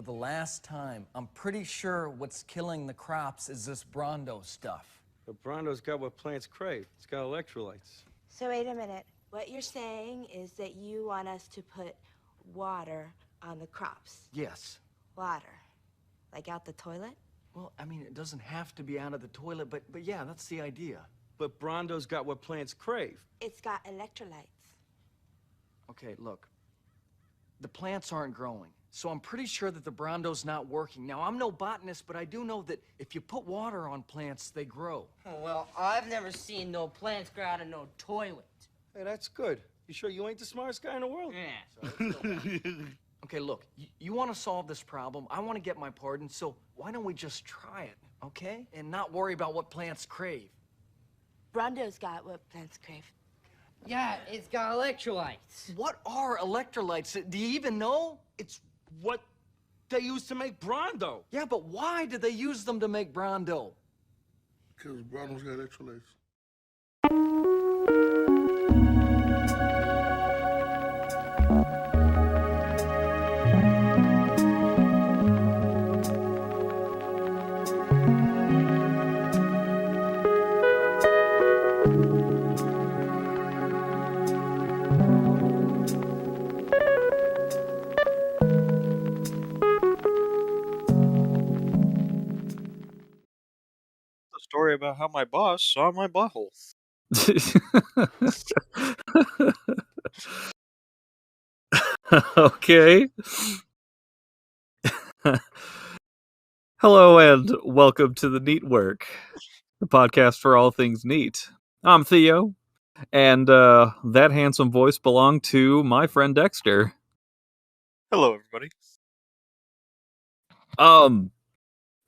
For the last time, I'm pretty sure what's killing the crops is this Brondo stuff. But Brondo's got what plants crave. It's got electrolytes. So wait a minute. What you're saying is that you want us to put water on the crops. Yes. Water. Like out the toilet? Well, I mean, it doesn't have to be out of the toilet, but yeah, that's the idea. But Brondo's got what plants crave. It's got electrolytes. Okay, look. The plants aren't growing, so I'm pretty sure that the Brondo's not working. Now, I'm no botanist, but I do know that if you put water on plants, they grow. Oh, well, I've never seen no plants grow out of no toilet. Hey, that's good. You sure you ain't the smartest guy in the world? Yeah. Okay, look, you want to solve this problem. I want to get my pardon, so why don't we just try it, okay? And not worry about what plants crave. Brondo's got what plants crave. Yeah, it's got electrolytes. What are electrolytes? Do you even know? It's what they use to make Brondo. Yeah, but why did they use them to make Brondo? Because Brondo's got electrolytes. Story about how my boss saw my butthole. Okay. Hello and welcome to the NEETwork, the podcast for all things neat. I'm Theo, and that handsome voice belonged to my friend Dexter. Hello, everybody.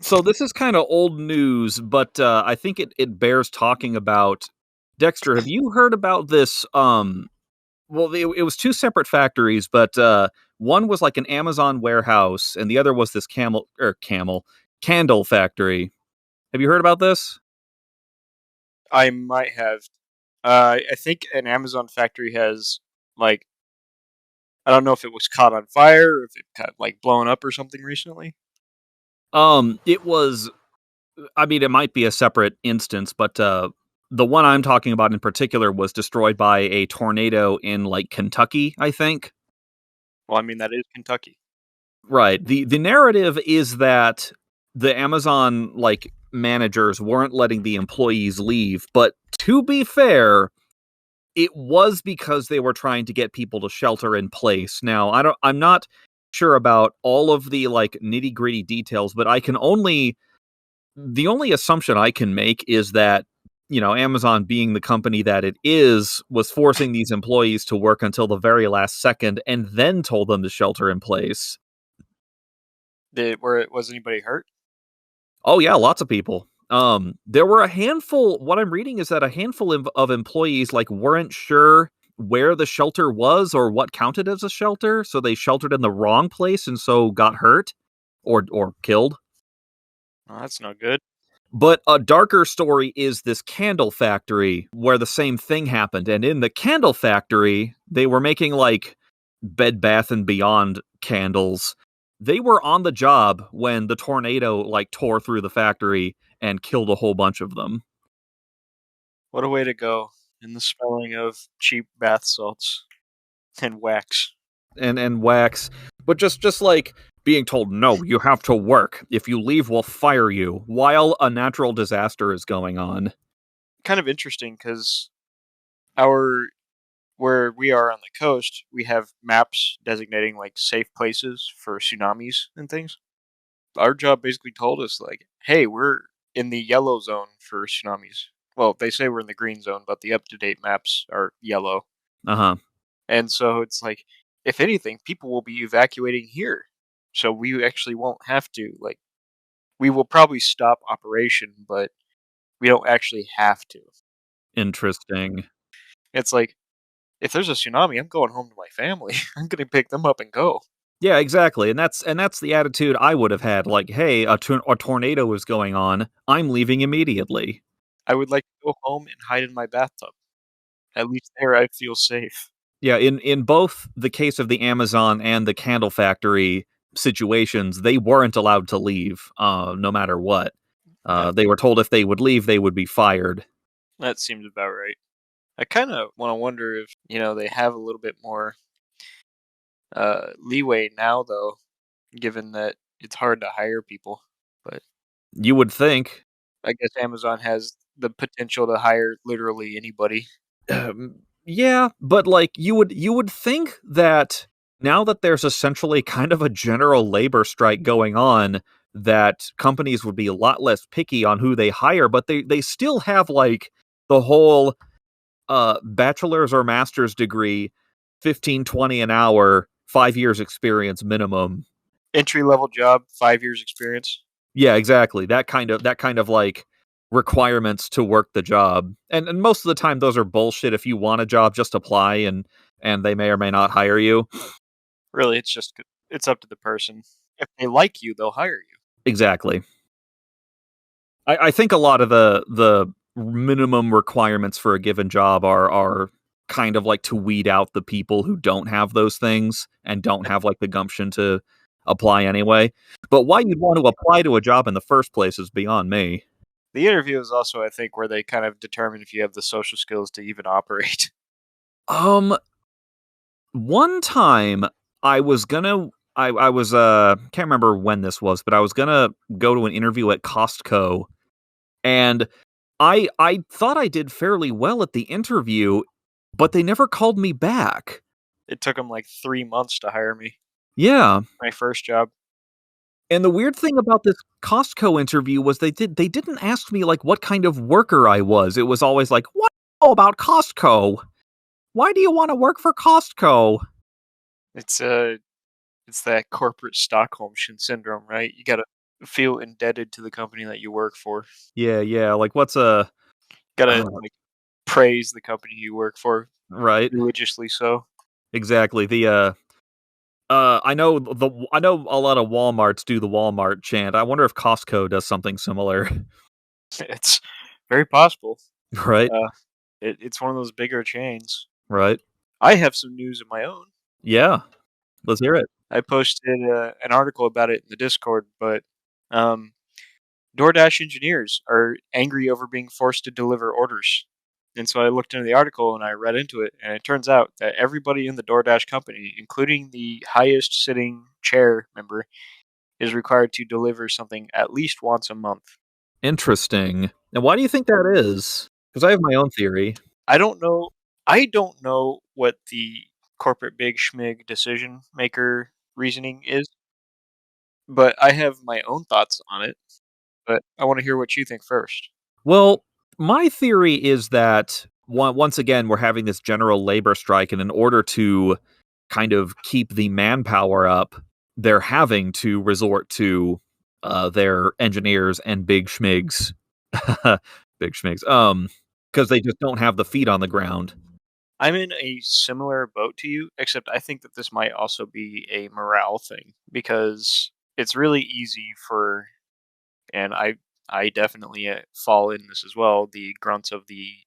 So this is kind of old news, but I think it bears talking about. Dexter, have you heard about this? Well, it was two separate factories, but one was like an Amazon warehouse, and the other was this candle factory. Have you heard about this? I might have. I think an Amazon factory has, like, I don't know if it was caught on fire, or if it got, like, blown up or something recently. It was, I mean, it might be a separate instance, but the one I'm talking about in particular was destroyed by a tornado in, like, Kentucky, I think. Well, I mean, that is Kentucky. Right. The narrative is that the Amazon, like, managers weren't letting the employees leave, but to be fair, it was because they were trying to get people to shelter in place. Now, I'm not sure about all of the, like, nitty-gritty details, but the only assumption I can make is that, you know, Amazon, being the company that it is, was forcing these employees to work until the very last second and then told them to shelter in place. Was anybody hurt? Oh yeah, lots of people. There were a handful. What I'm reading is that a handful of employees, like, weren't sure where the shelter was or what counted as a shelter, so they sheltered in the wrong place and so got hurt or killed. Oh, that's not good. But a darker story is this candle factory where the same thing happened. And in the candle factory, they were making, like, Bed Bath & Beyond candles. They were on the job when the tornado, like, tore through the factory and killed a whole bunch of them. What a way to go in the smelling of cheap bath salts and wax. And wax. But just like being told, no, you have to work. If you leave, we'll fire you, while a natural disaster is going on. Kind of interesting, because where we are on the coast, we have maps designating, like, safe places for tsunamis and things. Our job basically told us, like, hey, we're in the yellow zone for tsunamis. Well, they say we're in the green zone, but the up-to-date maps are yellow. Uh-huh. And so it's like, if anything, people will be evacuating here. So we actually won't have to, like, we will probably stop operation, but we don't actually have to. Interesting. It's like, if there's a tsunami, I'm going home to my family. I'm going to pick them up and go. Yeah, exactly. And that's the attitude I would have had. Like, hey, a tornado is going on. I'm leaving immediately. I would like to go home and hide in my bathtub. At least there I feel safe. Yeah, in both the case of the Amazon and the candle factory, situations, they weren't allowed to leave, no matter what. They were told if they would leave, they would be fired. That seems about right. I kind of want to wonder if, they have a little bit more leeway now, though, given that it's hard to hire people. But You would think. I guess Amazon has the potential to hire literally anybody. Yeah, but like you would think that now that there's essentially kind of a general labor strike going on, that companies would be a lot less picky on who they hire, but they still have like the whole bachelor's or master's degree, 15-20 an hour, 5 years experience minimum. Entry level job, 5 years experience. Yeah, exactly. That kind of like requirements to work the job. And most of the time those are bullshit. If you want a job, just apply and they may or may not hire you. Really, it's up to the person. If they like you, they'll hire you. Exactly. I think a lot of the minimum requirements for a given job are kind of like to weed out the people who don't have those things and don't have like the gumption to apply anyway. But why you'd want to apply to a job in the first place is beyond me. The interview is also, I think, where they kind of determine if you have the social skills to even operate. One time I was can't remember when this was, but I was gonna go to an interview at Costco, and I thought I did fairly well at the interview, but they never called me back. It took them like 3 months to hire me. Yeah. My first job. And the weird thing about this Costco interview was they didn't ask me like what kind of worker I was. It was always like, what do you know about Costco? Why do you want to work for Costco? It's that corporate Stockholm syndrome, right? You gotta feel indebted to the company that you work for. Yeah. Like gotta like praise the company you work for, right? Religiously so. Exactly. I know a lot of Walmarts do the Walmart chant. I wonder if Costco does something similar. It's very possible. Right. It's one of those bigger chains. Right. I have some news of my own. Yeah. Let's hear it. I posted an article about it in the Discord, but DoorDash engineers are angry over being forced to deliver orders. And so I looked into the article and I read into it, and it turns out that everybody in the DoorDash company, including the highest sitting chair member, is required to deliver something at least once a month. Interesting. And why do you think that is? Because I have my own theory. I don't know what the corporate big schmig decision maker reasoning is, but I have my own thoughts on it. But I want to hear what you think first. Well, my theory is that once again, we're having this general labor strike, and in order to kind of keep the manpower up, they're having to resort to their engineers and big schmigs. Big schmigs. Because they just don't have the feet on the ground. I'm in a similar boat to you, except I think that this might also be a morale thing, because it's really easy for, and I definitely fall in this as well, the grunts of the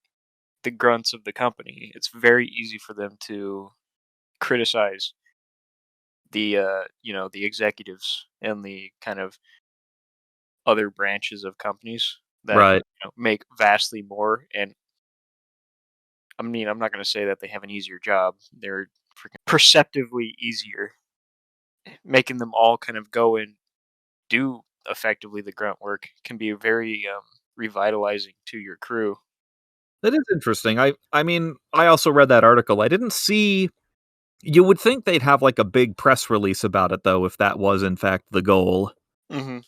company. It's very easy for them to criticize the the executives and the kind of other branches of companies that Right. Make vastly more. And I mean, I'm not going to say that they have an easier job. They're freaking perceptively easier. Making them all kind of go and do effectively the grunt work can be very revitalizing to your crew. That is interesting. I mean, I also read that article. I didn't see. You would think they'd have like a big press release about it, though, if that was in fact the goal. Mm-hmm.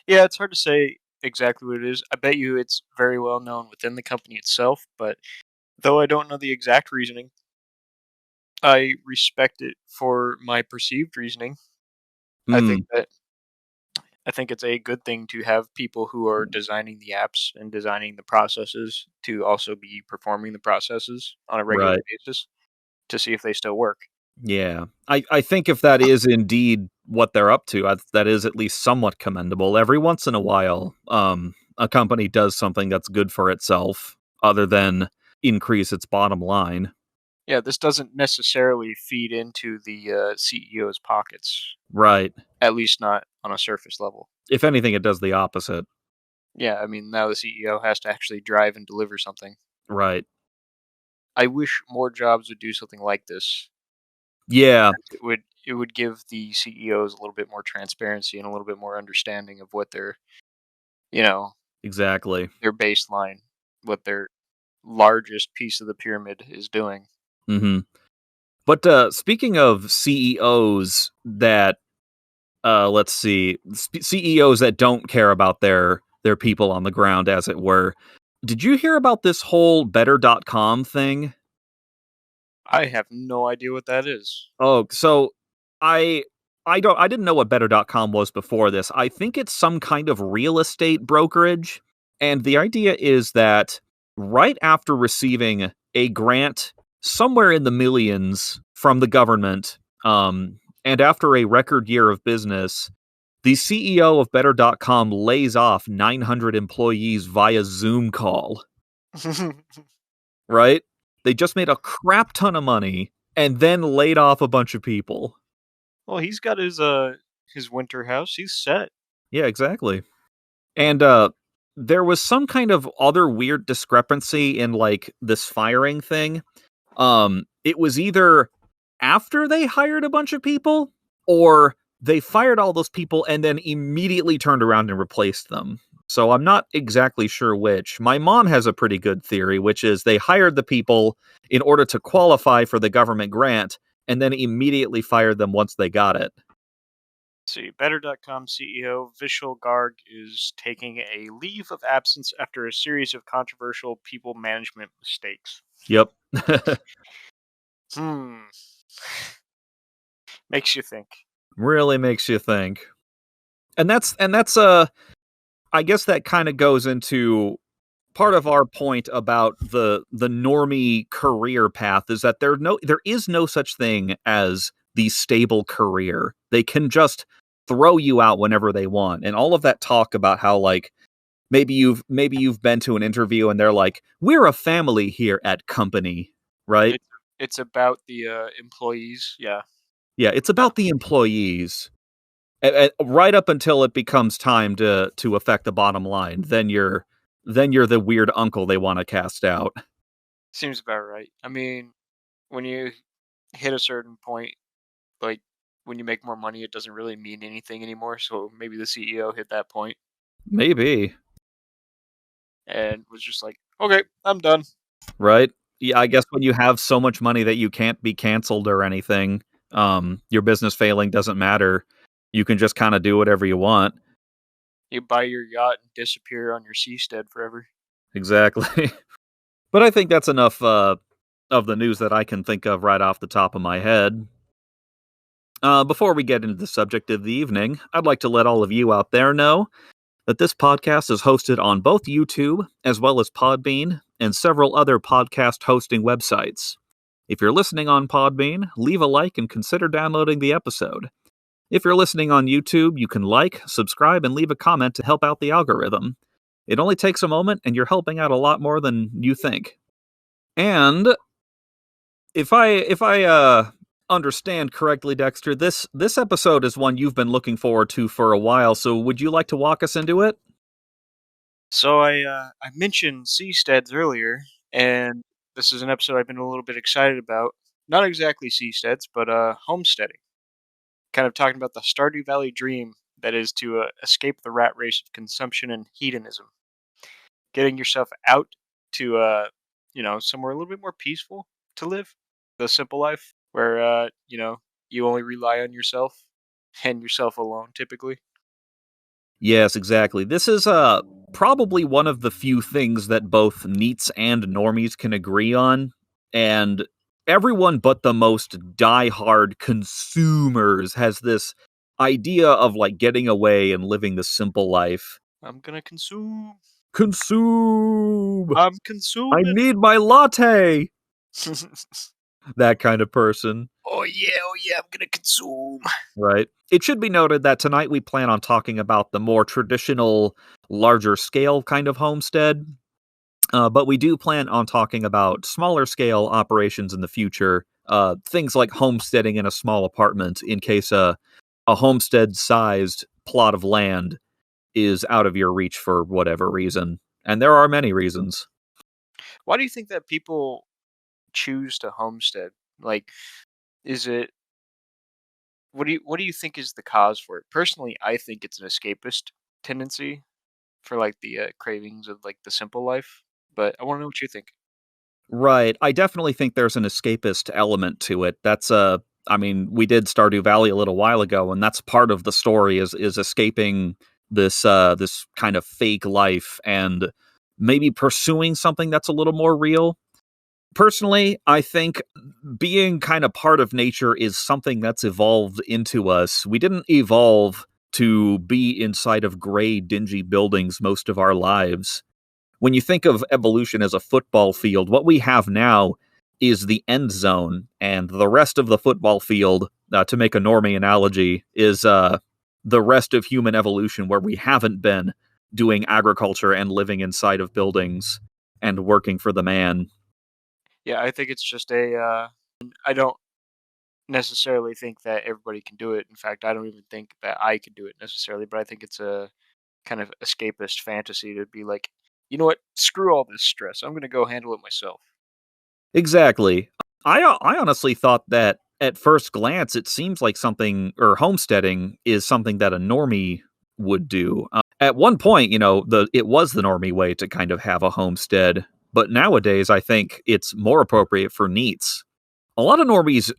Yeah, it's hard to say exactly what it is. I bet you it's very well known within the company itself, but though I don't know the exact reasoning, I respect it for my perceived reasoning. I think it's a good thing to have people who are designing the apps and designing the processes to also be performing the processes on a regular basis to see if they still work. Yeah. I think if that is indeed what they're up to, that is at least somewhat commendable. Every once in a while, a company does something that's good for itself other than increase its bottom line. Yeah, this doesn't necessarily feed into the CEO's pockets, Right. at least not on a surface level. If anything, it does the opposite. Yeah, I mean, now the CEO has to actually drive and deliver something. Right. I wish more jobs would do something like this. Yeah. It would give the CEOs a little bit more transparency and a little bit more understanding of what their, you know, Exactly. their baseline, what their largest piece of the pyramid is doing. Mm-hmm. But speaking of CEOs that, let's see, CEOs that don't care about their people on the ground, as it were, did you hear about this whole Better.com thing? I have no idea what that is. Oh, so I I didn't know what Better.com was before this. I think it's some kind of real estate brokerage, and the idea is that right after receiving a grant somewhere in the millions from the government, and after a record year of business, the CEO of Better.com lays off 900 employees via Zoom call, right? They just made a crap ton of money and then laid off a bunch of people. Well, he's got his winter house. He's set. Yeah, exactly. And there was some kind of other weird discrepancy in like this firing thing. It was either after they hired a bunch of people or they fired all those people and then immediately turned around and replaced them. So I'm not exactly sure which. My mom has a pretty good theory, which is they hired the people in order to qualify for the government grant and then immediately fired them once they got it. See, Better.com CEO Vishal Garg is taking a leave of absence after a series of controversial people management mistakes. Yep. Hmm. Makes you think. Really makes you think. And that's I guess that kind of goes into part of our point about the normie career path is that there is no such thing as the stable career. They can just throw you out whenever they want. And all of that talk about how like maybe you've been to an interview and they're like, "We're a family here at company," right? It's about the employees. Yeah. Yeah, it's about the employees. Right up until it becomes time to affect the bottom line, then you're the weird uncle they want to cast out. Seems about right. I mean, when you hit a certain point, like when you make more money, it doesn't really mean anything anymore. So maybe the CEO hit that point Maybe, and was just like, "Okay, I'm done." right? Yeah, I guess when you have so much money that you can't be canceled or anything, your business failing doesn't matter. You can just kind of do whatever you want. You buy your yacht and disappear on your seastead forever. Exactly. But I think that's enough of the news that I can think of right off the top of my head. Before we get into the subject of the evening, I'd like to let all of you out there know that this podcast is hosted on both YouTube as well as Podbean and several other podcast hosting websites. If you're listening on Podbean, leave a like and consider downloading the episode. If you're listening on YouTube, you can like, subscribe, and leave a comment to help out the algorithm. It only takes a moment, and you're helping out a lot more than you think. And if I understand correctly, Dexter, this episode is one you've been looking forward to for a while. So, would you like to walk us into it? So I mentioned seasteads earlier, and this is an episode I've been a little bit excited about. Not exactly seasteads, but homesteading. Kind of talking about the Stardew Valley dream that is to escape the rat race of consumption and hedonism. Getting yourself out to somewhere a little bit more peaceful to live, the simple life where you only rely on yourself and yourself alone typically. Yes, exactly. This is probably one of the few things that both NEETs and normies can agree on, and everyone but the most die-hard consumers has this idea of like getting away and living the simple life. I'm gonna consume. Consume! I'm I consuming. need my latte! That kind of person. Oh yeah, I'm gonna consume. Right. It should be noted that tonight we plan on talking about the more traditional, larger scale kind of homestead. But we do plan on talking about smaller scale operations in the future, things like homesteading in a small apartment in case a homestead-sized plot of land is out of your reach for whatever reason. And there are many reasons. Why do you think that people choose to homestead? Like, is it what do you think is the cause for it? Personally, I think it's an escapist tendency for like the cravings of like the simple life. But I want to know what you think. Right. I definitely think there's an escapist element to it. I mean, we did Stardew Valley a little while ago, and that's part of the story is escaping this kind of fake life and maybe pursuing something that's a little more real. Personally, I think being kind of part of nature is something that's evolved into us. We didn't evolve to be inside of gray, dingy buildings most of our lives. When you think of evolution as a football field, what we have now is the end zone, and the rest of the football field, to make a normie analogy, is the rest of human evolution where we haven't been doing agriculture and living inside of buildings and working for the man. Yeah, I think it's just a. I don't necessarily think that everybody can do it. In fact, I don't even think that I could do it necessarily. But I think it's a kind of escapist fantasy to be like, you know what? Screw all this stress. I'm going to go handle it myself. Exactly. I honestly thought that at first glance it seems like something, or homesteading is something that a normie would do. At one point, it was the normie way to kind of have a homestead, but nowadays I think it's more appropriate for NEETs. A lot of normies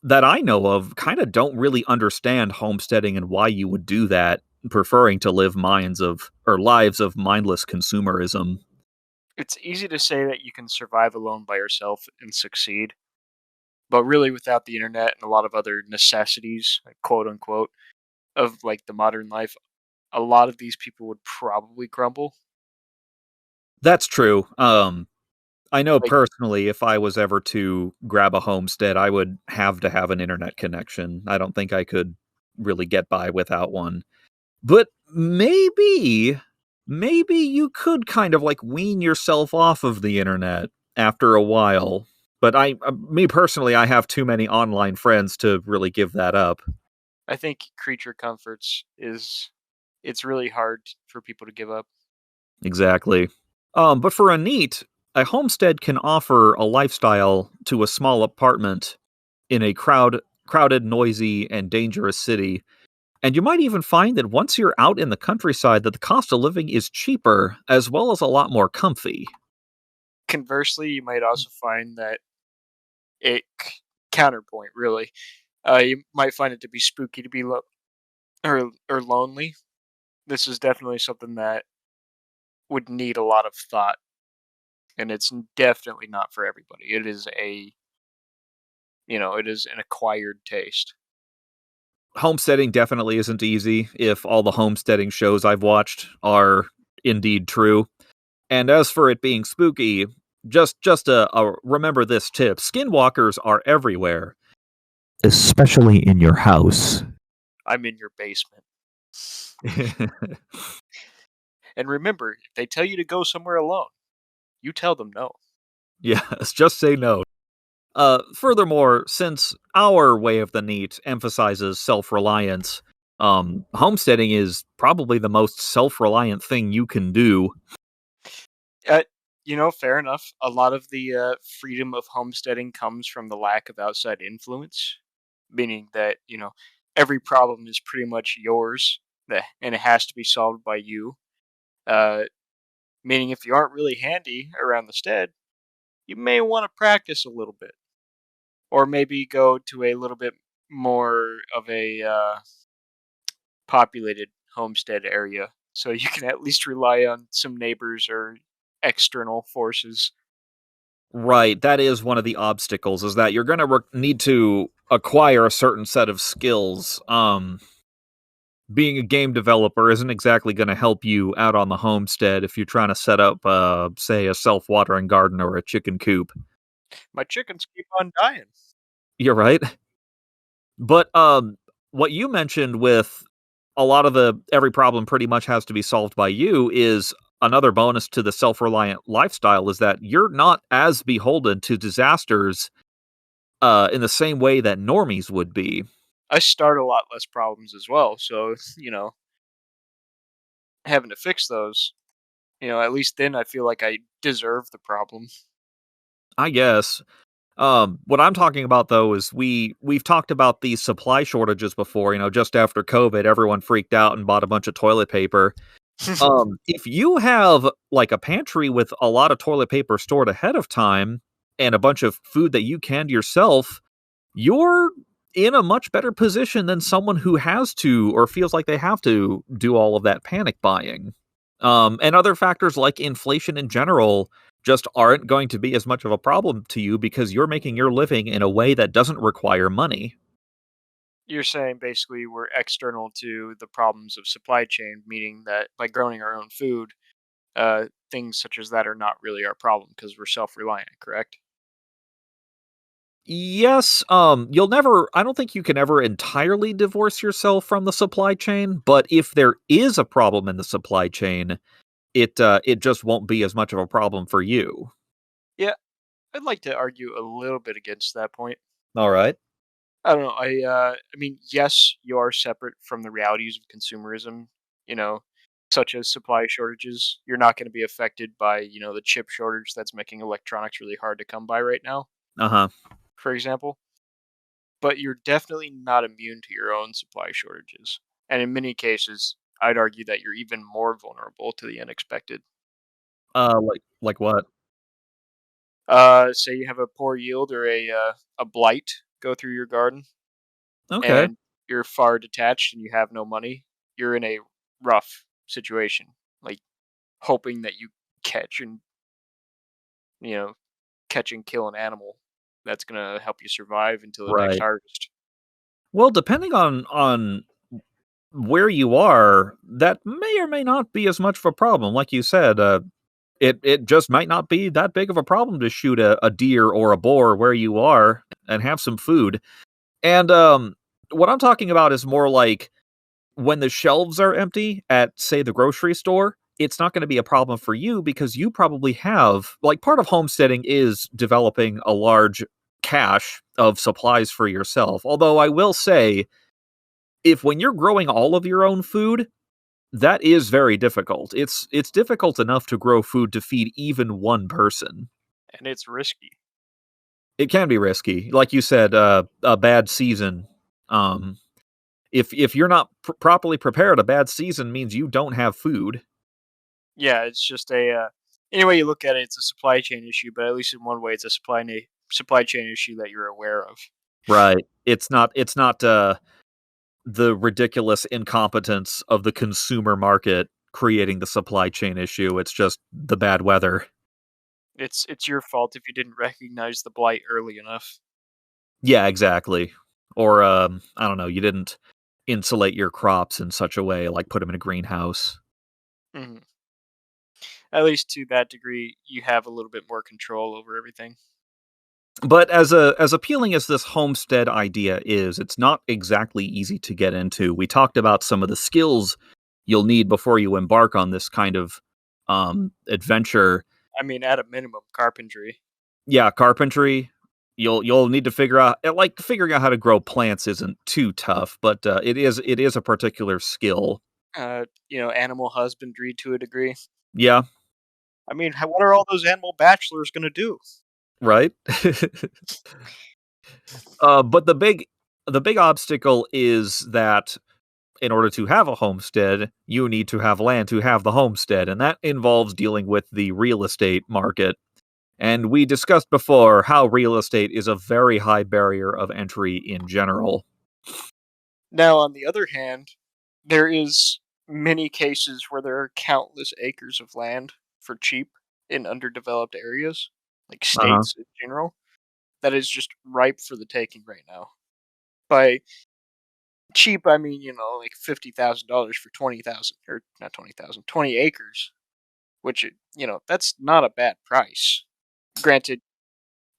that I know of kind of don't really understand homesteading and why you would do that, preferring to live lives of mindless consumerism. It's easy to say that you can survive alone by yourself and succeed, but really without the internet and a lot of other necessities, like quote unquote, of like the modern life, a lot of these people would probably crumble. That's true. I know Like, personally, if I was ever to grab a homestead, I would have to have an internet connection. I don't think I could really get by without one. But maybe you could kind of like wean yourself off of the internet after a while. But me personally, I have too many online friends to really give that up. I think creature comforts it's really hard for people to give up. Exactly. But for a NEET, a homestead can offer a lifestyle to a small apartment in a crowded, noisy, and dangerous city. And you might even find that once you're out in the countryside, that the cost of living is cheaper, as well as a lot more comfy. Conversely, you might also find that it counterpoint really. You might find it to be spooky to be or lonely. This is definitely something that would need a lot of thought, and it's definitely not for everybody. It is it is an acquired taste. Homesteading definitely isn't easy if all the homesteading shows I've watched are indeed true. And as for it being spooky, just a remember this tip: skinwalkers are everywhere, especially in your house. I'm in your basement. And remember, if they tell you to go somewhere alone, you tell them no. Yes, just say no. Furthermore, since our way of the NEET emphasizes self-reliance, homesteading is probably the most self-reliant thing you can do. Uh, fair enough. A lot of the freedom of homesteading comes from the lack of outside influence, meaning that, every problem is pretty much yours, and it has to be solved by you. Uh, Meaning if you aren't really handy around the stead, you may want to practice a little bit, or maybe go to a little bit more of a populated homestead area so you can at least rely on some neighbors or external forces. Right, that is one of the obstacles, is that you're going to need to acquire a certain set of skills. Being a game developer isn't exactly going to help you out on the homestead if you're trying to set up, say, a self-watering garden or a chicken coop. My chickens keep on dying. You're right. But what you mentioned with a lot of every problem pretty much has to be solved by you is another bonus to the self-reliant lifestyle is that you're not as beholden to disasters in the same way that normies would be. I start a lot less problems as well, so having to fix those, at least then I feel like I deserve the problem. I guess. What I'm talking about though is we've talked about these supply shortages before. Just after COVID, everyone freaked out and bought a bunch of toilet paper. If you have like a pantry with a lot of toilet paper stored ahead of time and a bunch of food that you canned yourself, you're in a much better position than someone who has to or feels like they have to do all of that panic buying. And other factors like inflation in general just aren't going to be as much of a problem to you because you're making your living in a way that doesn't require money. You're saying basically we're external to the problems of supply chain, meaning that by growing our own food, things such as that are not really our problem because we're self-reliant, correct? Yes, I don't think you can ever entirely divorce yourself from the supply chain, but if there is a problem in the supply chain, it just won't be as much of a problem for you. Yeah, I'd like to argue a little bit against that point. All right. I don't know. I mean, yes, you are separate from the realities of consumerism, you know, such as supply shortages. You're not going to be affected by, the chip shortage that's making electronics really hard to come by right now, Uh-huh. for example. But you're definitely not immune to your own supply shortages. And in many cases, I'd argue that you're even more vulnerable to the unexpected. Like what? Say you have a poor yield or a blight go through your garden, Okay. and you're far detached and you have no money, you're in a rough situation. Like hoping that you catch and you know catch and kill an animal that's gonna help you survive until the next Right. harvest. Well, depending on where you are, that may or may not be as much of a problem. Like you said, it just might not be that big of a problem to shoot a deer or a boar where you are and have some food. And what I'm talking about is more like when the shelves are empty at, say, the grocery store, it's not going to be a problem for you because you probably have, like, part of homesteading is developing a large cache of supplies for yourself. Although I will say, if when you're growing all of your own food, that is very difficult. It's difficult enough to grow food to feed even one person. And it's risky. It can be risky. Like you said, a bad season. Um, if you're not properly prepared, a bad season means you don't have food. Yeah, it's just any way you look at it, it's a supply chain issue, but at least in one way it's a supply chain issue that you're aware of. Right. It's not the ridiculous incompetence of the consumer market creating the supply chain issue. It's just the bad weather. It's your fault if you didn't recognize the blight early enough. Yeah, exactly. Or I don't know, you didn't insulate your crops in such a way, like put them in a greenhouse. Hmm. At least to that degree, you have a little bit more control over everything. But as appealing as this homestead idea is, it's not exactly easy to get into. We talked about some of the skills you'll need before you embark on this kind of adventure. I mean, at a minimum, carpentry. Yeah, carpentry. You'll need to figure out, like, figuring out how to grow plants isn't too tough, but it is a particular skill. Animal husbandry to a degree. Yeah, I mean, what are all those animal bachelors gonna do? right. But the big obstacle is that in order to have a homestead, you need to have land to have the homestead, and that involves dealing with the real estate market. And we discussed before how real estate is a very high barrier of entry in general. Now, on the other hand, there is many cases where there are countless acres of land for cheap in underdeveloped areas, like Uh-huh. states in general, that is just ripe for the taking right now. By cheap, I mean, like $50,000 for 20,000, or not 20,000, 20 acres, which, that's not a bad price. Granted,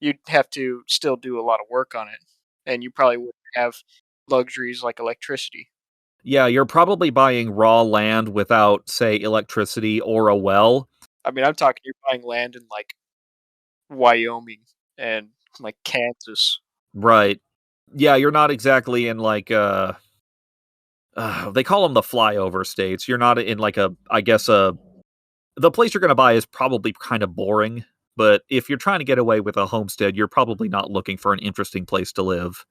you'd have to still do a lot of work on it, and you probably wouldn't have luxuries like electricity. Yeah, you're probably buying raw land without, say, electricity or a well. I mean, I'm talking you're buying land in like Wyoming and like Kansas. Right. Yeah, you're not exactly in like they call them the flyover states. You're not in like I guess the place you're going to buy is probably kind of boring, but if you're trying to get away with a homestead, you're probably not looking for an interesting place to live.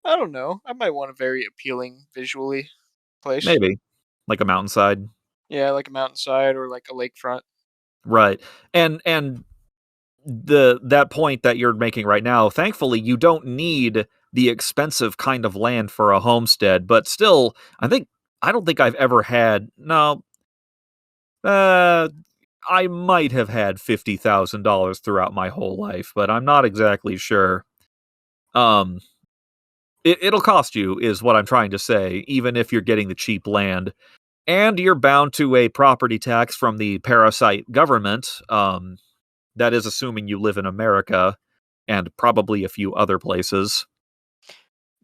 I don't know. I might want a very appealing visually place. Maybe like a mountainside. Yeah, like a mountainside or like a lakefront. Right. And that point that you're making right now, thankfully you don't need the expensive kind of land for a homestead, but still, I don't think I've ever had no I might have had $50,000 throughout my whole life, but I'm not exactly sure. It'll cost you, is what I'm trying to say, even if you're getting the cheap land. And you're bound to a property tax from the parasite government. That is assuming you live in America and probably a few other places.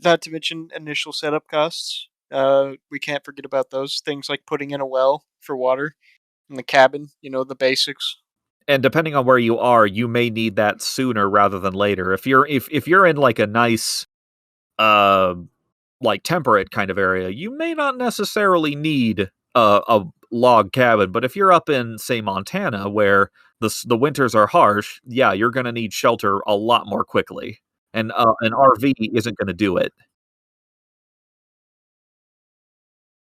Not to mention initial setup costs. We can't forget about those things like putting in a well for water in the cabin. You know, the basics. And depending on where you are, you may need that sooner rather than later. If you're in like a nice like temperate kind of area, you may not necessarily need a log cabin. But if you're up in, say, Montana, where the winters are harsh, yeah, you're going to need shelter a lot more quickly. And an RV isn't going to do it.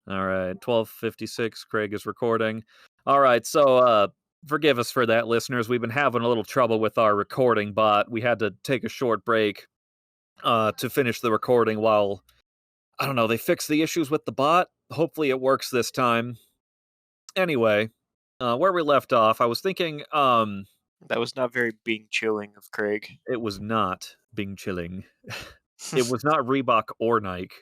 All right, 12:56. Craig is recording. All right, so forgive us for that, listeners. We've been having a little trouble with our recording bot. We had to take a short break to finish the recording while, I don't know, they fixed the issues with the bot. Hopefully it works this time. Anyway, where we left off, I was thinking, That was not very being chilling of Craig. it was not Bing Chilling. It was not Reebok or Nike.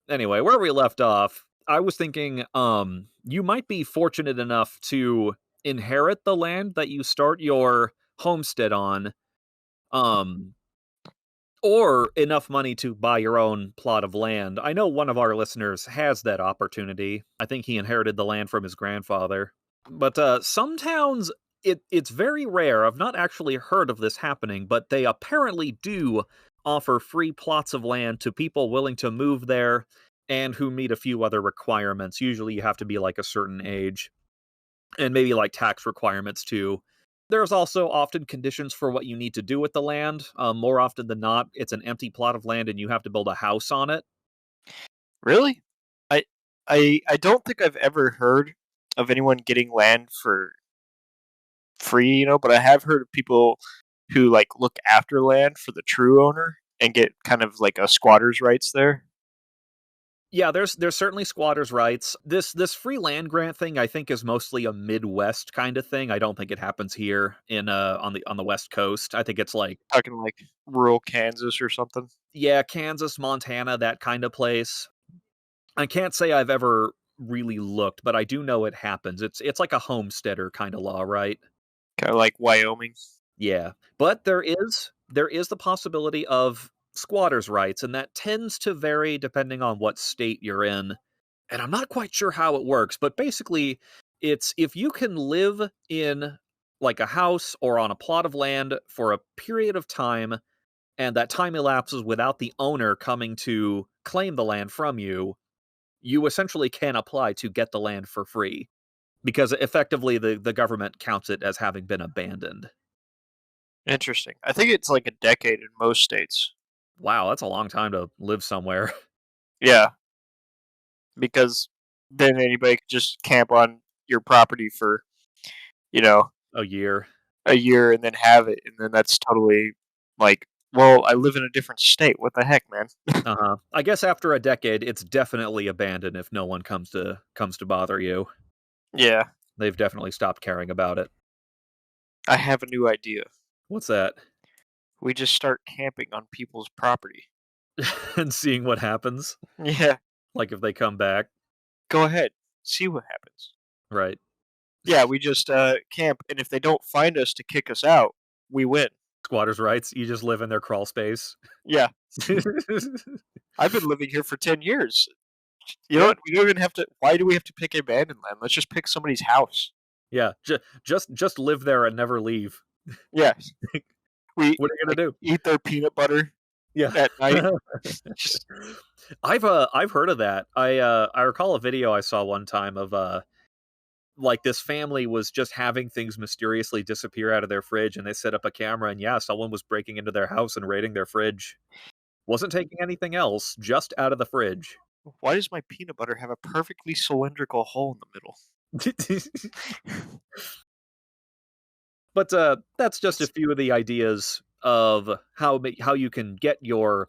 Anyway, where we left off, I was thinking, you might be fortunate enough to inherit the land that you start your homestead on, or enough money to buy your own plot of land. I know one of our listeners has that opportunity. I think he inherited the land from his grandfather. But some towns, it's very rare. I've not actually heard of this happening, but they apparently do offer free plots of land to people willing to move there and who meet a few other requirements. Usually you have to be like a certain age, and maybe like tax requirements too. There's also often conditions for what you need to do with the land. More often than not, it's an empty plot of land and you have to build a house on it. Really? I I don't think I've ever heard of anyone getting land for free, but I have heard of people who like look after land for the true owner and get kind of like a squatter's rights there. Yeah, there's certainly squatters' rights. This free land grant thing, I think, is mostly a Midwest kind of thing. I don't think it happens here in on the West Coast. I think it's like, Talking like rural Kansas or something. yeah, Kansas, Montana, that kind of place. I can't say I've ever really looked, but I do know it happens. It's like a homesteader kind of law, right? Kind of like Wyoming. Yeah, but there is the possibility of squatters' rights, and that tends to vary depending on what state you're in. And I'm not quite sure how it works, but basically, it's if you can live in like a house or on a plot of land for a period of time, and that time elapses without the owner coming to claim the land from you, you essentially can apply to get the land for free, because effectively the government counts it as having been abandoned. Interesting. I think it's like a decade in most states. Wow, that's a long time to live somewhere. Yeah, because then anybody could just camp on your property for, you know, A year. a year and then have it, and then that's totally like, well, I live in a different state. What the heck, man? Uh-huh. I guess after a decade, it's definitely abandoned if no one comes to bother you. Yeah, They've definitely stopped caring about it. I have a new idea. What's that? We just start camping on people's property. And seeing what happens. Yeah, Like if they come back. go ahead, see what happens. Right. Yeah, we just camp, and if they don't find us to kick us out, we win. Squatters' rights. You just live in their crawl space. Yeah, I've been living here for 10 years. You know Yeah. what? We don't even have to. Why do we have to pick abandoned land? Let's just pick somebody's house. Yeah, just live there and never leave. Yeah, we What are you gonna like do? eat their peanut butter Yeah. at night. Just I've heard of that. I recall a video I saw one time of like this family was just having things mysteriously disappear out of their fridge, and they set up a camera, and yeah, someone was breaking into their house and raiding their fridge. Wasn't taking anything else, just out of the fridge. why does my peanut butter have a perfectly cylindrical hole in the middle? But that's just a few of the ideas of how you can get your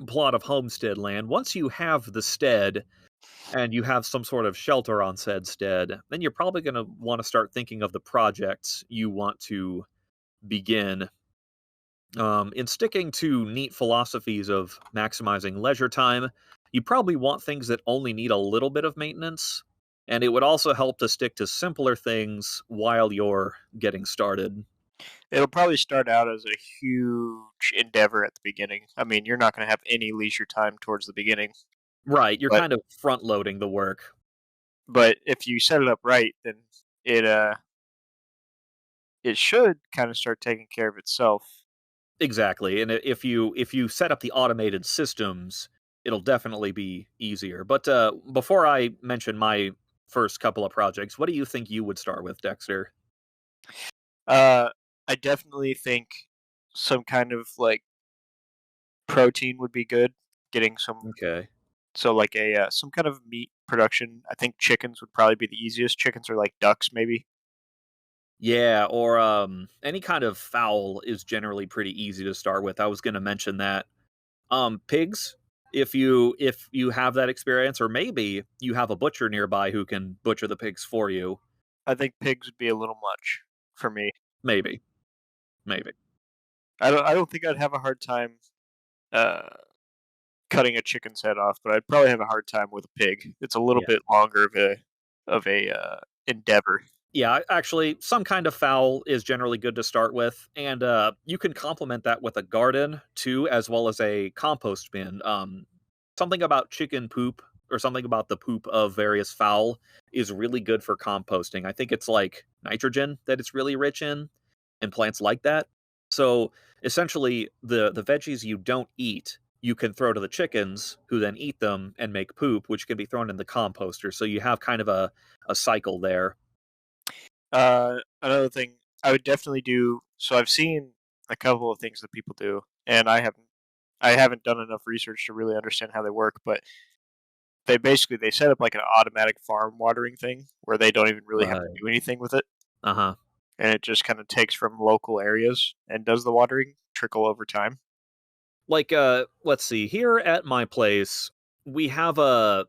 plot of homestead land. Once you have the stead and you have some sort of shelter on said stead, then you're probably going to want to start thinking of the projects you want to begin. In sticking to neat philosophies of maximizing leisure time, you probably want things that only need a little bit of maintenance, and it would also help to stick to simpler things while you're getting started. It'll probably start out as a huge endeavor at the beginning. I mean, you're not going to have any leisure time towards the beginning, Right, you're but kind of front loading the work. but if you set it up right, then it it should kind of start taking care of itself. Exactly, and if you set up the automated systems, it'll definitely be easier. But before I mention my first couple of projects, what do you think you would start with, Dexter? Uh, I definitely think some kind of like protein would be good. Getting some, Okay. so like a some kind of meat production. I think chickens would probably be the easiest. Chickens are like ducks, maybe. Yeah, or any kind of fowl is generally pretty easy to start with. I was going to mention that. Pigs, if you have that experience, or maybe you have a butcher nearby who can butcher the pigs for you. I think pigs would be a little much for me. Maybe, maybe. I don't think I'd have a hard time uh, cutting a chicken's head off, but I'd probably have a hard time with a pig. It's a little Yeah. bit longer of a endeavor. Yeah, actually, some kind of fowl is generally good to start with, and you can complement that with a garden too, as well as a compost bin. Something about chicken poop or something about the poop of various fowl is really good for composting. I think it's like nitrogen that it's really rich in, and plants like that. So essentially, the veggies you don't eat, you can throw to the chickens, who then eat them and make poop, which can be thrown in the composter. So you have kind of a cycle there. Another thing I would definitely do. So I've seen a couple of things that people do, and I haven't done enough research to really understand how they work. But they set up like an automatic farm watering thing where they don't even really have to Right. do anything with it, Uh-huh. and it just kind of takes from local areas and does the watering trickle over time. Like, let's see. Here at my place, we have a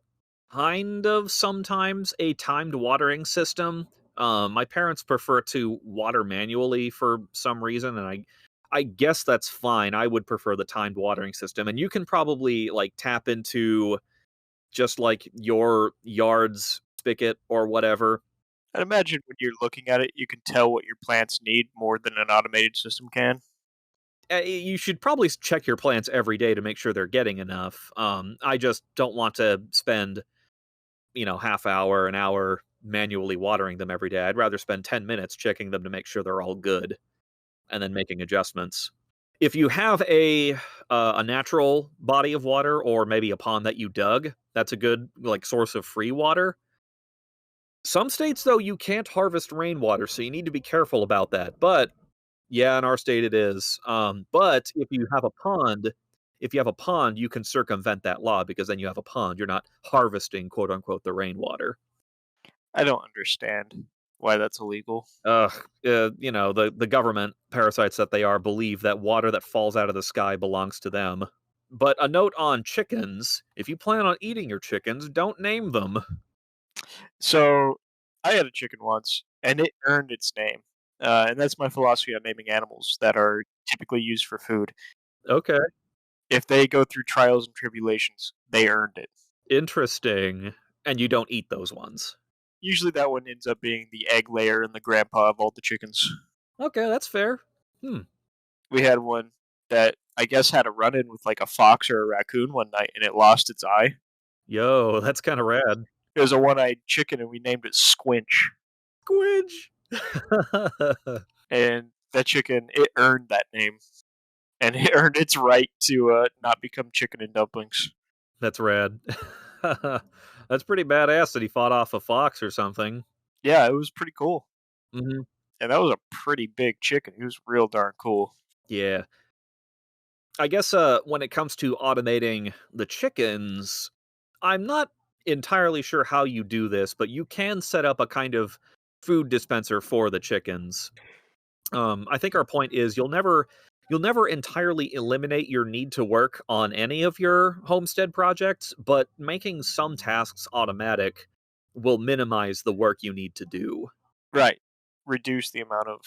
kind of sometimes a timed watering system. My parents prefer to water manually for some reason, and I guess that's fine. I would prefer the timed watering system, and you can probably like tap into just like your yard's spigot or whatever. I'd imagine when you're looking at it, you can tell what your plants need more than an automated system can. You should probably check your plants every day to make sure they're getting enough. I just don't want to spend half hour, an hour manually watering them every day. I'd rather spend 10 minutes checking them to make sure they're all good and then making adjustments. If you have a natural body of water or maybe a pond that you dug, that's a good like source of free water. Some states though you can't harvest rainwater, so you need to be careful about that. But yeah, in our state it is. But if you have a pond, you can circumvent that law because then you have a pond. You're not harvesting quote unquote the rainwater. I don't understand why that's illegal. The government, parasites that they are, believe that water that falls out of the sky belongs to them. But a note on chickens, if you plan on eating your chickens, don't name them. So I had a chicken once, and it earned its name. And that's my philosophy on naming animals that are typically used for food. Okay, If they go through trials and tribulations, they earned it. interesting. And you don't eat those ones. Usually that one ends up being the egg layer and the grandpa of all the chickens. Okay, that's fair. Hmm. We had one that I guess had a run-in with like a fox or a raccoon one night, and it lost its eye. Yo, that's kind of rad. It was a one-eyed chicken, and we named it Squinch. Squidge. And that chicken, it earned that name, and it earned its right to not become chicken and dumplings. That's rad. That's pretty badass that he fought off a fox or something. Yeah, it was pretty cool. Hmm. And that was a pretty big chicken. He was real darn cool. Yeah. I guess when it comes to automating the chickens, I'm not entirely sure how you do this, but you can set up a kind of food dispenser for the chickens. I think our point is you'll never entirely eliminate your need to work on any of your homestead projects, but making some tasks automatic will minimize the work you need to do. Right. Reduce the amount of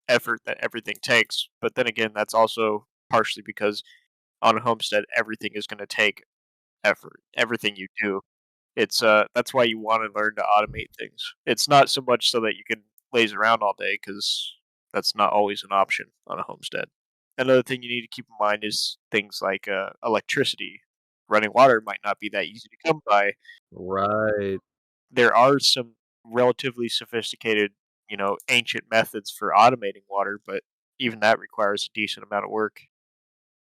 effort that everything takes. But then again, that's also partially because on a homestead, everything is going to take effort. Everything you do. It's that's why you want to learn to automate things. It's not so much so that you can laze around all day, because that's not always an option on a homestead. Another thing you need to keep in mind is things like electricity. Running water might not be that easy to come by. Right. There are some relatively sophisticated, ancient methods for automating water, but even that requires a decent amount of work.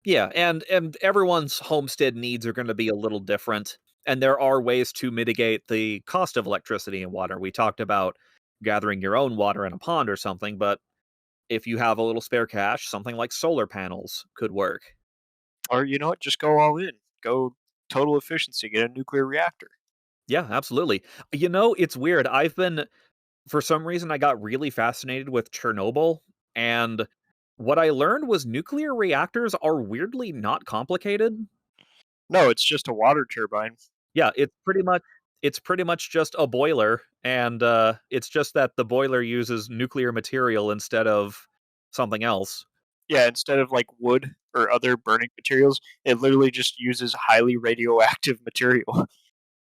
Yeah, and everyone's homestead needs are going to be a little different, and there are ways to mitigate the cost of electricity and water. We talked about gathering your own water in a pond or something, but if you have a little spare cash, something like solar panels could work. Or you know what, just go all in. Go total efficiency, get a nuclear reactor. Yeah, absolutely. It's weird. For some reason, I got really fascinated with Chernobyl, and what I learned was nuclear reactors are weirdly not complicated. No, it's just a water turbine. Yeah, it's pretty much just a boiler, and it's just that the boiler uses nuclear material instead of something else. Yeah, instead of like wood or other burning materials, it literally just uses highly radioactive material,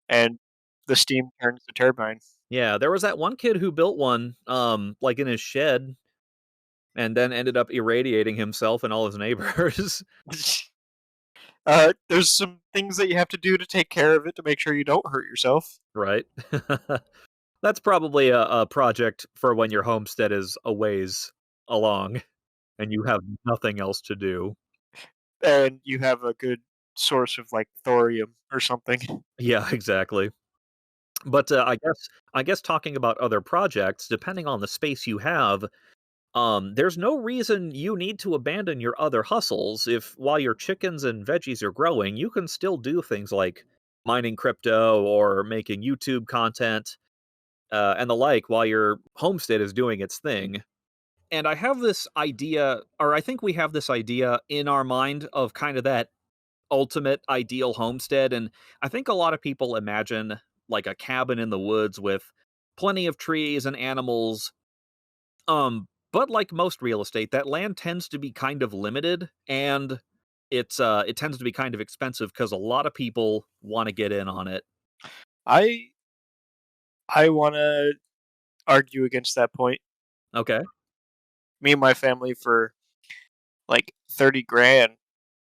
and the steam turns the turbine. Yeah, there was that one kid who built one, like in his shed, and then ended up irradiating himself and all his neighbors. There's some things that you have to do to take care of it to make sure you don't hurt yourself. Right? That's probably a project for when your homestead is a ways along and you have nothing else to do. And you have a good source of like thorium or something. Yeah, exactly. But I guess talking about other projects, depending on the space you have, there's no reason you need to abandon your other hustles. If while your chickens and veggies are growing, you can still do things like mining crypto or making YouTube content and the like while your homestead is doing its thing. And I have this idea, or I think we have this idea in our mind of kind of that ultimate ideal homestead. And I think a lot of people imagine like a cabin in the woods with plenty of trees and animals. But like most real estate, that land tends to be kind of limited, and it tends to be kind of expensive because a lot of people want to get in on it. I I want to argue against that point. Okay. Me and my family for like 30 grand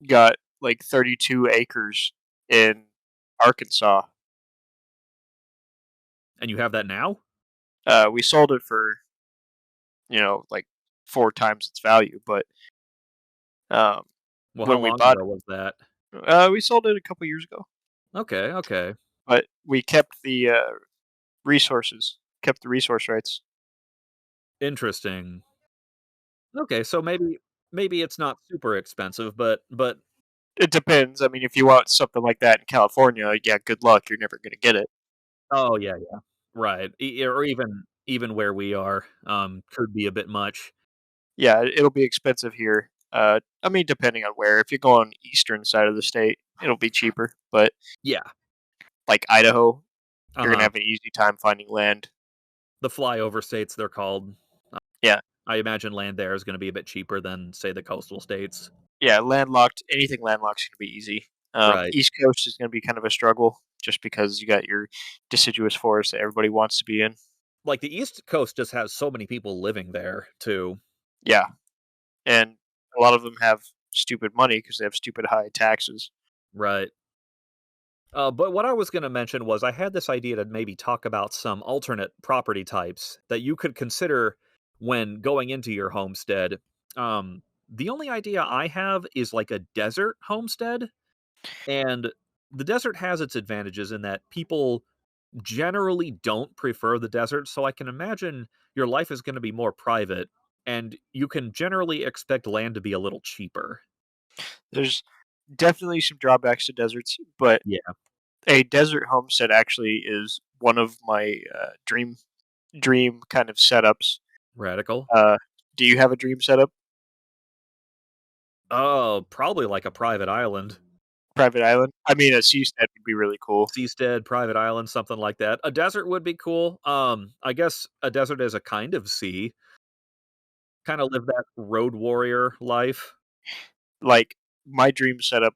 got like 32 acres in Arkansas. And you have that now? We sold it for, like 4 times its value, but um, Well, how when we long bought ago was that? we sold it a couple years ago, Okay, okay. but we kept the resources, kept the resource rights. Interesting. Okay, so maybe it's not super expensive, but It depends. I mean, if you want something like that in California, yeah, good luck. You're never going to get it. oh yeah, yeah. Right. Or even where we are could be a bit much. Yeah, it'll be expensive here. I mean, depending on where. If you go on eastern side of the state, it'll be cheaper. But Yeah. like Idaho, you're gonna Uh-huh. have an easy time finding land. The flyover states they're called. Yeah, I imagine land there is going to be a bit cheaper than say the coastal states. yeah, landlocked. Anything landlocked is gonna be easy. Right. East Coast is gonna be kind of a struggle, just because you got your deciduous forest that everybody wants to be in. Like the East Coast just has so many people living there too. Yeah, and a lot of them have stupid money because they have stupid high taxes. Right. But what I was going to mention was I had this idea to maybe talk about some alternate property types that you could consider when going into your homestead. The only idea I have is like a desert homestead. And the desert has its advantages in that people generally don't prefer the desert. So I can imagine your life is going to be more private and you can generally expect land to be a little cheaper. There's definitely some drawbacks to deserts, but Yeah. a desert homestead actually is one of my dream kind of setups. Radical. Do you have a dream setup? Oh, probably like a private island. Private island? I mean, a seastead would be really cool. Seastead, private island, something like that. A desert would be cool. I guess a desert is a kind of sea. Kind of live that road warrior life. Like my dream setup,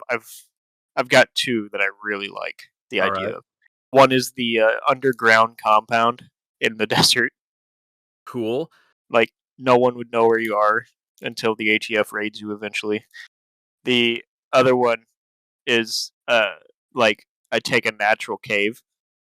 I've got two that I really like the All idea right. of. One is the underground compound in the desert. Cool. Like no one would know where you are until the ATF raids you eventually. The other one is like I take a natural cave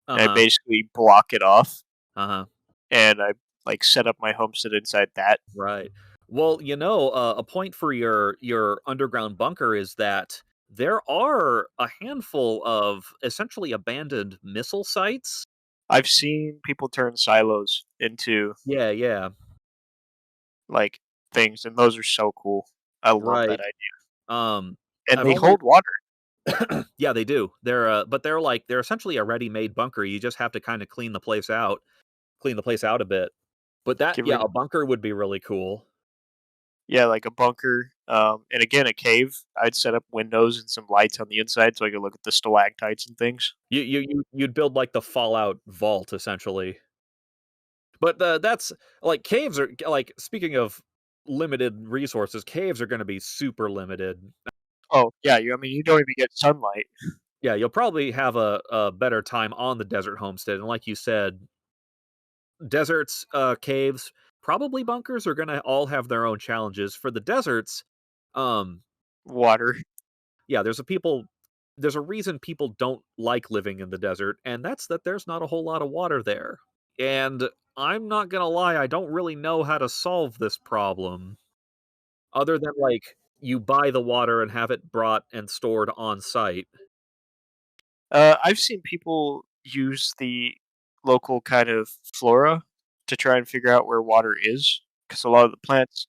and I Uh-huh. basically block it off Uh-huh. and I like set up my homestead inside that. Right. Well, a point for your underground bunker is that there are a handful of essentially abandoned missile sites. I've seen people turn silos into Yeah, yeah. like things and those are so cool. I love that Right. idea. Um, And I've they only hold water. Yeah, they do. But they're essentially a ready-made bunker. You just have to kind of clean the place out a bit. But Get rid a bunker would be really cool. Yeah, like a bunker. And again a cave. I'd set up windows and some lights on the inside so I could look at the stalactites and things. You'd build like the Fallout vault essentially. But that's like caves are like speaking of limited resources, caves are going to be super limited. Oh yeah, I mean you don't even get sunlight. Yeah, you'll probably have a better time on the desert homestead. And like you said, deserts, caves, probably bunkers are going to all have their own challenges. For the deserts, um, Water. yeah, there's a reason people don't like living in the desert, and that's that there's not a whole lot of water there. And I'm not gonna lie, I don't really know how to solve this problem. Other than like you buy the water and have it brought and stored on site. I've seen people use the local kind of flora to try and figure out where water is, because a lot of the plants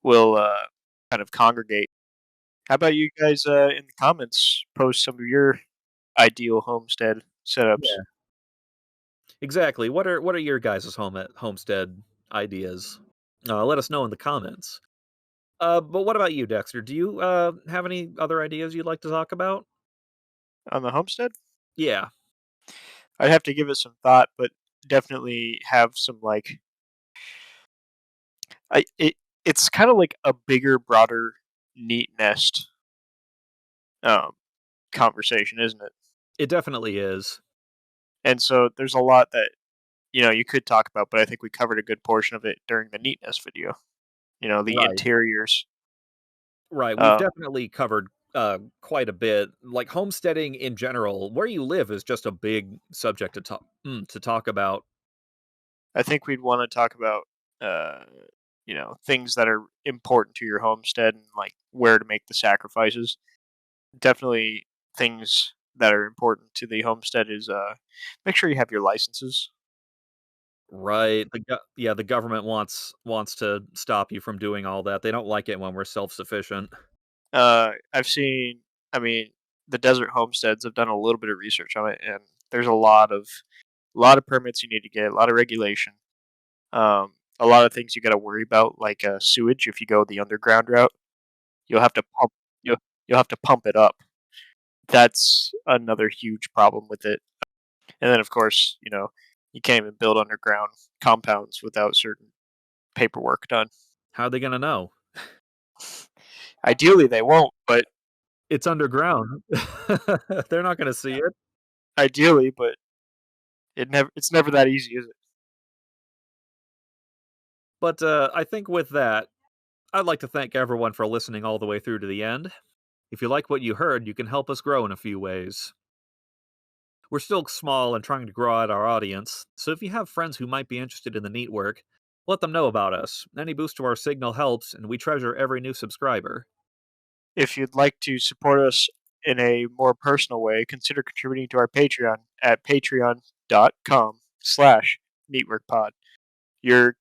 will kind of congregate. How about you guys in the comments post some of your ideal homestead setups? Yeah. Exactly. What are your guys' homestead ideas? Let us know in the comments. But what about you, Dexter? Do you have any other ideas you'd like to talk about? On the homestead? Yeah. I'd have to give it some thought, but definitely have some like it's kind of like a bigger, broader neat nest um, conversation, isn't it? It definitely is. And so there's a lot that you could talk about, but I think we covered a good portion of it during the neat nest video. The Right. interiors. Right. We've Uh, definitely covered quite a bit. Like homesteading in general, where you live is just a big subject to talk about. I think we'd want to talk about things that are important to your homestead and like where to make the sacrifices. Definitely things that are important to the homestead is make sure you have your licenses. Right. The government wants to stop you from doing all that. They don't like it when we're self-sufficient. I've seen, I mean, the desert homesteads have done a little bit of research on it, and there's a lot of permits you need to get, a lot of regulation, a lot of things you got to worry about, like sewage. If you go the underground route, you'll have to pump you'll you'll have to pump it up. That's another huge problem with it. And then, of course, you can't even build underground compounds without certain paperwork done. How are they going to know? Ideally, they won't, but It's underground. They're not going to see it. ideally, but it's never that easy, is it? But I think with that, I'd like to thank everyone for listening all the way through to the end. If you like what you heard, you can help us grow in a few ways. We're still small and trying to grow out our audience, so if you have friends who might be interested in the NEETwork, let them know about us. Any boost to our signal helps, and we treasure every new subscriber. If you'd like to support us in a more personal way, consider contributing to our Patreon at patreon.com/NEETworkPod. Your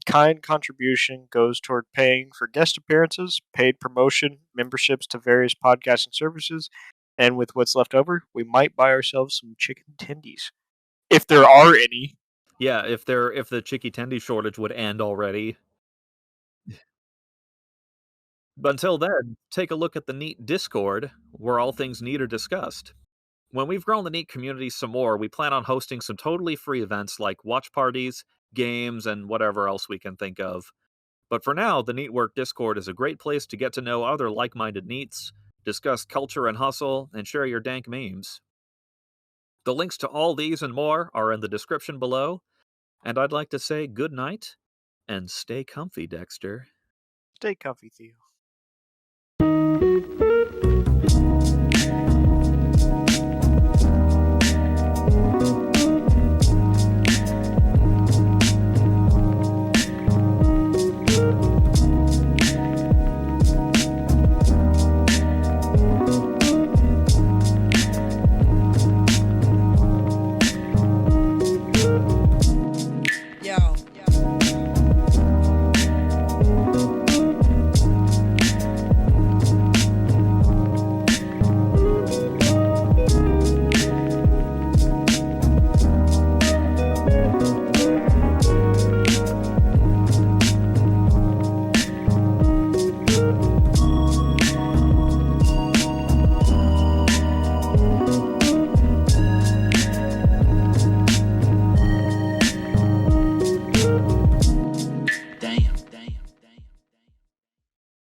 kind contribution goes toward paying for guest appearances, paid promotion, memberships to various podcasting services, and with what's left over, we might buy ourselves some chicken tendies. If there are any. Yeah, if the chicky tendy shortage would end already. But until then, take a look at the NEET Discord, where all things NEET are discussed. When we've grown the NEET community some more, we plan on hosting some totally free events like watch parties, games, and whatever else we can think of. But for now, the NEETwork Discord is a great place to get to know other like-minded NEETs, discuss culture and hustle, and share your dank memes. The links to all these and more are in the description below, and I'd like to say good night, and stay comfy, Dexter. Stay comfy, Theo.